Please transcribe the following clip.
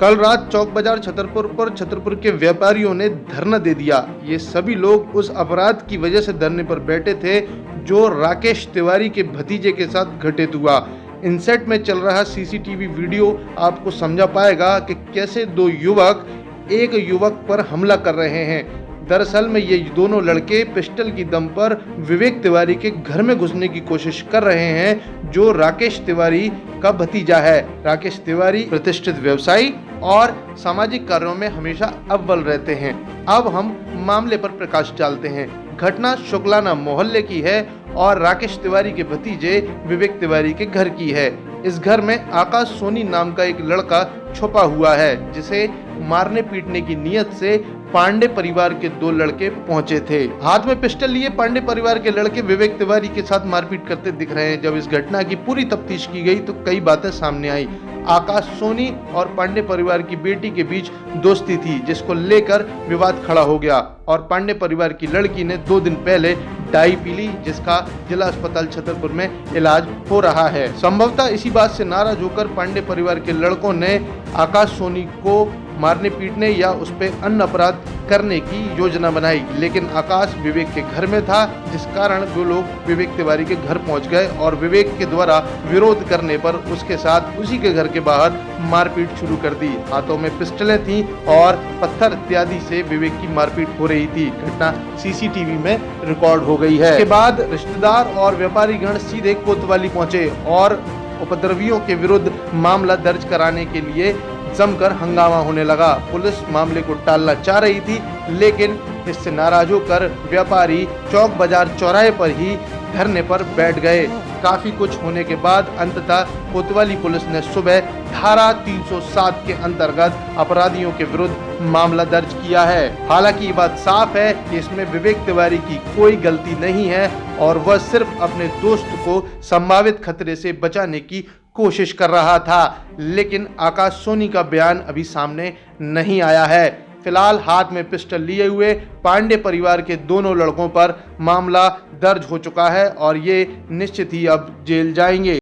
कल रात चौक बाजार छतरपुर पर छतरपुर के व्यापारियों ने धरना दे दिया। ये सभी लोग उस अपराध की वजह से धरने पर बैठे थे जो राकेश तिवारी के भतीजे के साथ घटित हुआ। इनसेट में चल रहा सीसीटीवी वीडियो आपको समझा पाएगा कि कैसे दो युवक एक युवक पर हमला कर रहे हैं। दरअसल में ये दोनों लड़के पिस्टल की दम पर विवेक तिवारी के घर में घुसने की कोशिश कर रहे हैं, जो राकेश तिवारी का भतीजा है। राकेश तिवारी प्रतिष्ठित व्यवसायी और सामाजिक कार्यों में हमेशा अव्वल रहते हैं। अब हम मामले पर प्रकाश डालते हैं। घटना शुक्लाना मोहल्ले की है और राकेश तिवारी के भतीजे विवेक तिवारी के घर की है। इस घर में आकाश सोनी नाम का एक लड़का छुपा हुआ है, जिसे मारने पीटने की नीयत से पांडे परिवार के दो लड़के पहुंचे थे। हाथ में पिस्टल लिए पांडे परिवार के लड़के विवेक तिवारी के साथ मारपीट करते दिख रहे हैं। जब इस घटना की पूरी तफ्तीश की गई तो कई बातें सामने आई। आकाश सोनी और पांडे परिवार की बेटी के बीच दोस्ती थी, जिसको लेकर विवाद खड़ा हो गया और पांडे परिवार की लड़की ने 2 दिन पहले डाई पी ली, जिसका जिला अस्पताल छतरपुर में इलाज हो रहा है। संभवतः इसी बात से नाराज होकर पांडे परिवार के लड़कों ने आकाश सोनी को मारने पीटने या उस पर अन्य अपराध करने की योजना बनाई, लेकिन आकाश विवेक के घर में था, जिस कारण वो लोग विवेक तिवारी के घर पहुंच गए और विवेक के द्वारा विरोध करने पर उसके साथ उसी के घर के बाहर मारपीट शुरू कर दी। हाथों में पिस्टलें थीं और पत्थर इत्यादि से विवेक की मारपीट हो रही थी। घटना सीसीटीवी में रिकॉर्ड हो गई है। इसके बाद रिश्तेदार और व्यापारी गण सीधे कोतवाली पहुंचे और उपद्रवियों के विरुद्ध मामला दर्ज कराने के लिए जमकर हंगामा होने लगा। पुलिस मामले को टालना चाह रही थी, लेकिन इससे नाराज होकर व्यापारी चौक बाजार चौराहे पर ही धरने पर बैठ गए। काफी कुछ होने के बाद अंततः कोतवाली पुलिस ने सुबह धारा 307 के अंतर्गत अपराधियों के विरुद्ध मामला दर्ज किया है। हालांकि ये बात साफ है कि इसमें विवेक तिवारी की कोई गलती नहीं है और वह सिर्फ अपने दोस्त को संभावित खतरे से बचाने की कोशिश कर रहा था, लेकिन आकाश सोनी का बयान अभी सामने नहीं आया है। फिलहाल हाथ में पिस्टल लिए हुए पांडे परिवार के दोनों लड़कों पर मामला दर्ज हो चुका है और ये निश्चित ही अब जेल जाएंगे।